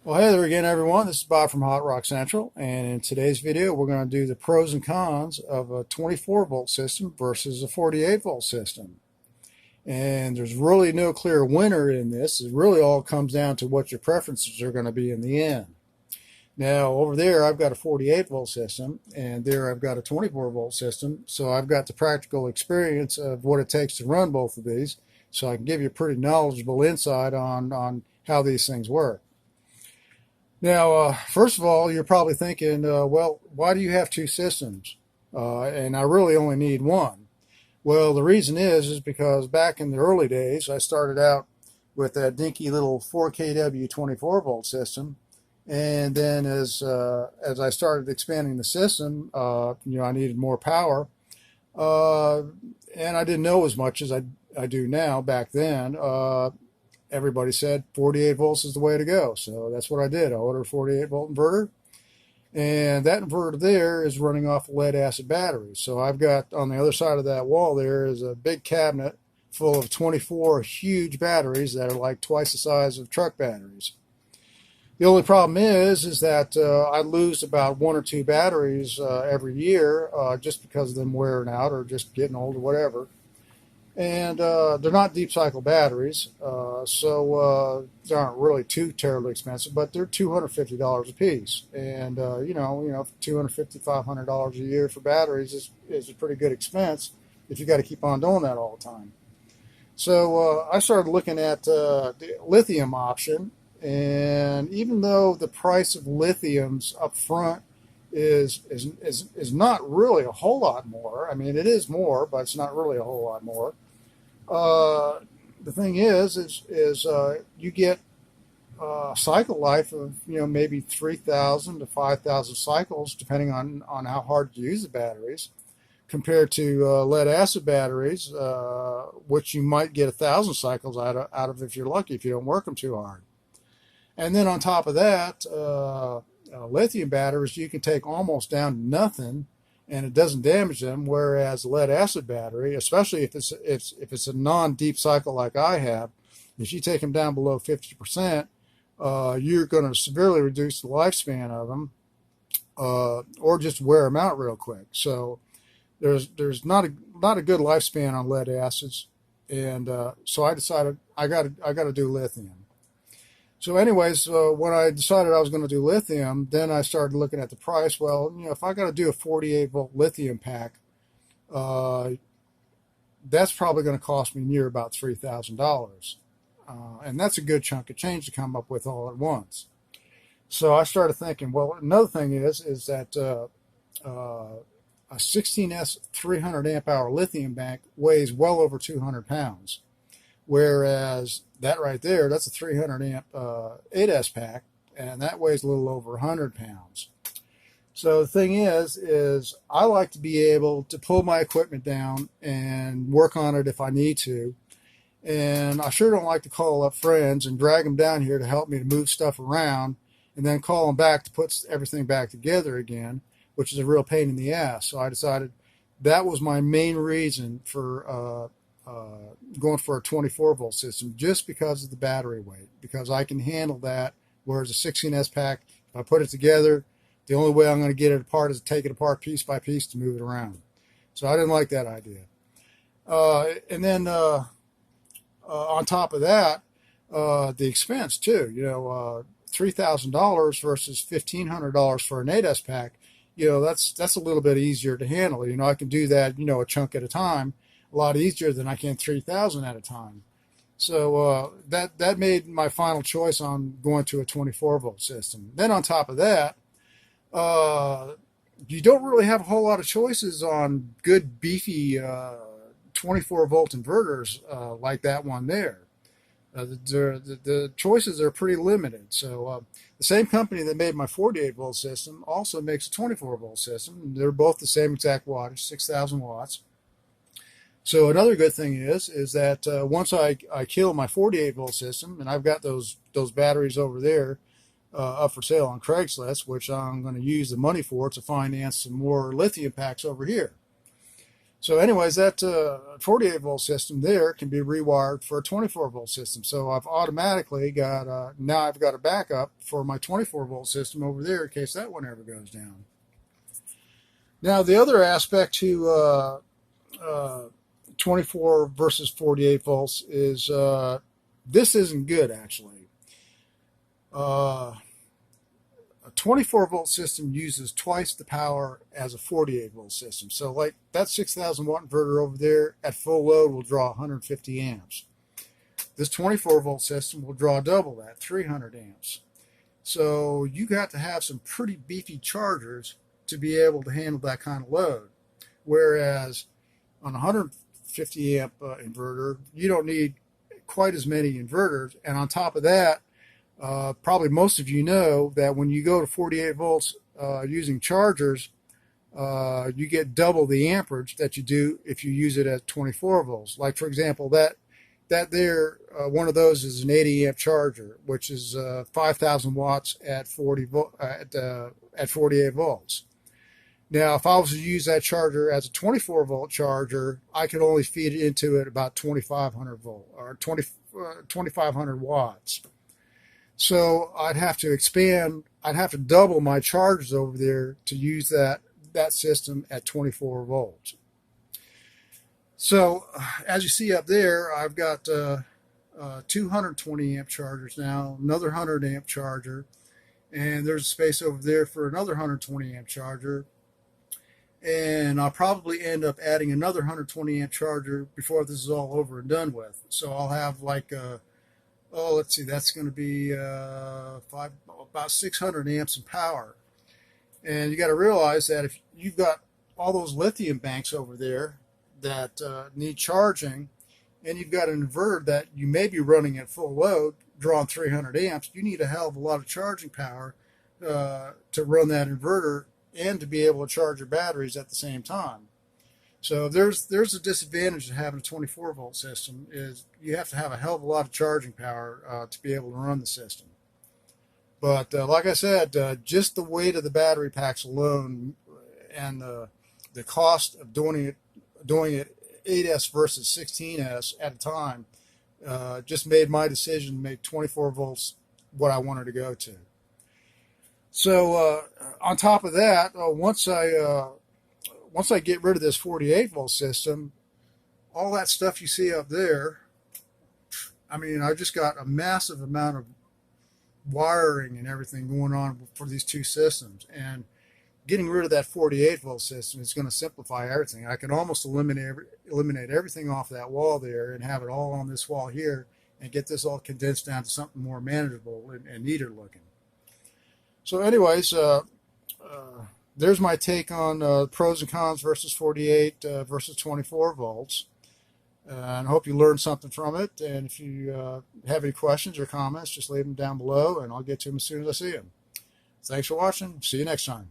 Well, hey there again, everyone. This is Bob from Hot Rock Central, and in today's video, we're going to do the pros and cons of a 24 volt system versus a 48 volt system. And there's really no clear winner in this. It really all comes down to what your preferences are going to be in the end. Now, over there, I've got a 48 volt system, and there I've got a 24 volt system. So I've got the practical experience of what it takes to run both of these, so I can give you a pretty knowledgeable insight on how these things work. Now, first of all, you're probably thinking, well, why do you have two systems? And I really only need one. Well, the reason is because back in the early days, I started out with that dinky little 4kW 24 volt system. And then as I started expanding the system, I needed more power. Uh, and I didn't know as much as I do now back then. Everybody said 48 volts is the way to go. So that's what I did. I ordered a 48 volt inverter. And that inverter there is running off lead acid batteries. So I've got on the other side of that wall there is a big cabinet full of 24 huge batteries that are like twice the size of truck batteries. The only problem is that I lose about one or two batteries every year just because of them wearing out or just getting old or whatever. And they're not deep cycle batteries, so they aren't really too terribly expensive, but they're $250 a piece. And $250, $500 a year for batteries is a pretty good expense if you got to keep on doing that all the time. So I started looking at the lithium option, and even though the price of lithiums up front is not really a whole lot more. I mean, it is more, but it's not really a whole lot more. Uh, the thing is you get a cycle life of maybe 3,000 to 5,000 cycles, depending on how hard you use the batteries, compared to lead acid batteries, which you might get 1,000 cycles out of if you're lucky, if you don't work them too hard. And then on top of that, lithium batteries, you can take almost down to nothing, and it doesn't damage them. Whereas lead acid battery, especially if it's a non-deep cycle like I have, if you take them down below 50%, you're going to severely reduce the lifespan of them, or just wear them out real quick. So there's not a good lifespan on lead acids, and so I decided I got to do lithium. So anyways, when I decided I was going to do lithium, then I started looking at the price. Well, if I got to do a 48 volt lithium pack, uh, that's probably going to cost me near about $3,000. And that's a good chunk of change to come up with all at once. So I started thinking, well, another thing is that a 16S 300 amp hour lithium bank weighs well over 200 pounds. Whereas that right there, that's a 300 amp 8S pack, and that weighs a little over 100 pounds. So the thing is I like to be able to pull my equipment down and work on it if I need to. And I sure don't like to call up friends and drag them down here to help me to move stuff around and then call them back to put everything back together again, which is a real pain in the ass. So I decided that was my main reason for going for a 24 volt system, just because of the battery weight, because I can handle that. Whereas a 16S pack, if I put it together, the only way I'm going to get it apart is to take it apart piece by piece to move it around. So I didn't like that idea. And then on top of that, the expense too. $3,000 versus $1,500 for an 8S pack. That's a little bit easier to handle. I can do that, a chunk at a time, a lot easier than I can 3,000 at a time. So that made my final choice on going to a 24 volt system. Then on top of that, you don't really have a whole lot of choices on good beefy 24 volt inverters like that one there. The choices are pretty limited. So the same company that made my 48 volt system also makes a 24 volt system. They're both the same exact wattage, 6,000 watts. So another good thing is that once I kill my 48 volt system, and I've got those batteries over there up for sale on Craigslist, which I'm going to use the money for to finance some more lithium packs over here. So anyways, that 48 volt system there can be rewired for a 24 volt system. So I've automatically got, now I've got a backup for my 24 volt system over there in case that one ever goes down. Now the other aspect to 24 versus 48 volts is this isn't good actually. A 24 volt system uses twice the power as a 48 volt system. So like that 6,000 watt inverter over there at full load will draw 150 amps. This 24 volt system will draw double that, 300 amps. So you got to have some pretty beefy chargers to be able to handle that kind of load. Whereas on a 150 amp inverter, you don't need quite as many inverters. And on top of that, probably most of you know that when you go to 48 volts using chargers, you get double the amperage that you do if you use it at 24 volts. Like for example, one of those is an 80 amp charger, which is 5,000 watts at 48 volts. Now, if I was to use that charger as a 24 volt charger, I could only feed it into it about 2,500 volt or 2,500 watts. So I'd have to expand, I'd have to double my charges over there to use that system at 24 volts. So as you see up there, I've got 220 amp chargers now, another 100 amp charger, and there's space over there for another 120 amp charger. And I'll probably end up adding another 120 amp charger before this is all over and done with. So I'll have like let's see, that's going to be about 600 amps in power. And you got to realize that if you've got all those lithium banks over there that need charging, and you've got an inverter that you may be running at full load, drawing 300 amps, you need a hell of a lot of charging power to run that inverter and to be able to charge your batteries at the same time. So there's a disadvantage to having a 24 volt system, is you have to have a hell of a lot of charging power to be able to run the system. But like I said, just the weight of the battery packs alone and the cost of doing it 8S versus 16S at a time just made my decision to make 24 volts what I wanted to go to. So on top of that, once I get rid of this 48 volt system, all that stuff you see up there, I mean, I just got a massive amount of wiring and everything going on for these two systems. And getting rid of that 48 volt system is going to simplify everything. I can almost eliminate everything off that wall there and have it all on this wall here and get this all condensed down to something more manageable and neater looking. So anyways, there's my take on pros and cons versus 48 versus 24 volts. And I hope you learned something from it. And if you have any questions or comments, just leave them down below, and I'll get to them as soon as I see them. Thanks for watching. See you next time.